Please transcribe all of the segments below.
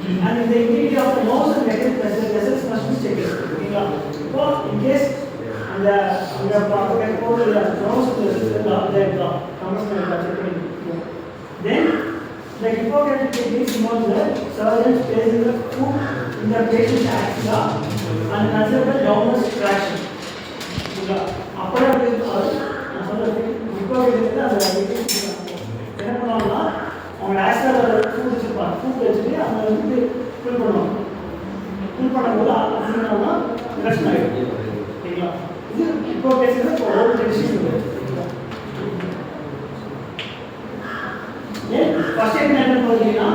And in the integrity of the nose and negative pressure vessels must be checked. So in case and the proper control the nose then the Hippocratic technique involves the surgeon placing the foot in the patient's axilla and considerable downward traction. Upper என்ன பண்ணுவாங்கன்னா அவங்க ஆக்சுவலாக food வச்சுருப்பாங்க food வச்சுட்டு அவங்க வந்து fill பண்ணுவாங்க fill பண்ணும்போது அப்படின்னா ரிடக்ஷன் ஆகிடும் சரிங்களா இது இப்போ பேசுகிறது இப்போ ஒரு ட்ரெடிஷன் ஃபர்ஸ்ட் என்ன பார்த்தீங்கன்னா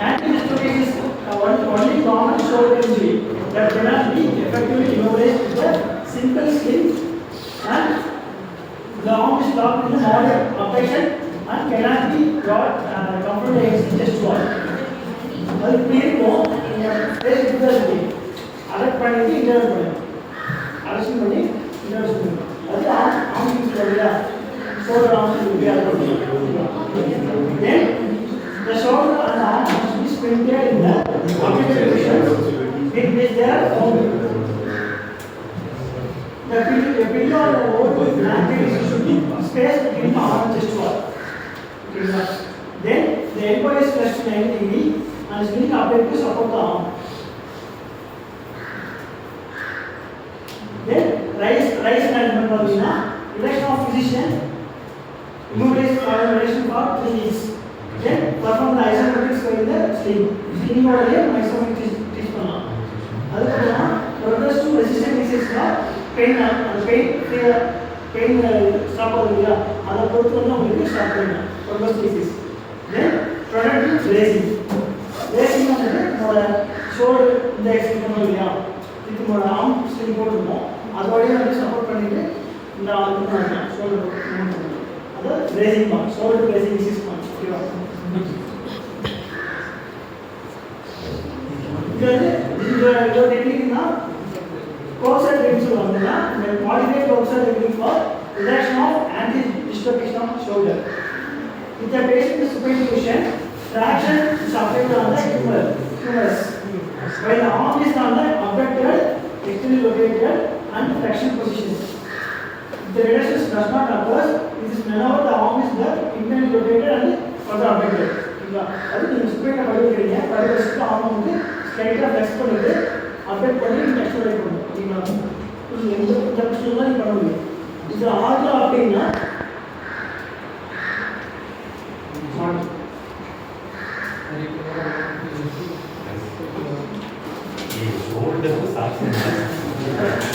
anti-dislocations only common shoulder injury that cannot be effectively immobilized with a simple skin and the arm is locked in a moderate abduction and cannot be brought comfortably against the chest wall. அது பேருக்கும் base வித்தாசி alert பண்ணிட்டு interval பண்ணு அலர்ஷன் பண்ணி interval பண்ணு அது ஆம் use பண்ணலையா shoulder ஆம் யூஸ் பண்ணி then the shoulder and the arm must be sprinted in the abdominal position with which they are found. The pillow or the whole blanket should be spaced between the arm and chest wall. Then the elbow is pressed 90 degrees and is being applied to support the arm. Then rise and remember direction of physician immobilize coordination for 3 weeks. Then perform the isometrics in the sling. Sling ஓடவே isometrics teach பண்ணலாம். அதுக்கப்புறம் progress to resistance exercise pain அந்த pain stop ஆகுதுங்களா அதை பொறுத்து வந்து உங்களுக்கு stop பண்ணணும் progress to exercise. Then productive bracing வந்து நம்மளோட ஷோல்டர் இந்த எக்ஸசைஸ் பண்ணோம் இல்லையா இது நம்மளோட ஆர்ம் ஸ்லிங் போட்டுருக்கோம் அதோடய வந்து சப்போர்ட் பண்ணிட்டு இந்த ஆர்ம் பண்ணலாம் ஷோல்டர் பண்ணணும் அது பிரேசிங் பண்ணணும் ஷோல்டர் பிரேசிங் எக்ஸசைஸ் பண்ணணும் ஓகேவா இது டெக்னிக்னா கோக்சல் டெக்னிக் சொல்லுவாங்கன்னா modify Kocher's technique for reduction of anti dislocation of shoulder with the patient in supine position traction is applied on the humerus while the arm is on the abducted externally located and flexion position. If the reduction does not occur, it is whenever the arm is the internally located and further abducted. அது நீங்க supine படிக்கிறீங்க படிக்கிறதுக்கு arm வந்து ஸ்லைட்டா flex பண்ணிட்டு abduct பண்ணி externally பண்ணணும் ஓகேங்களா இது எந்த ஜங்ஷன்ல நீங்க பண்ண முடியும் இது ஆர்ல அப்படினா சாப்பிட்டு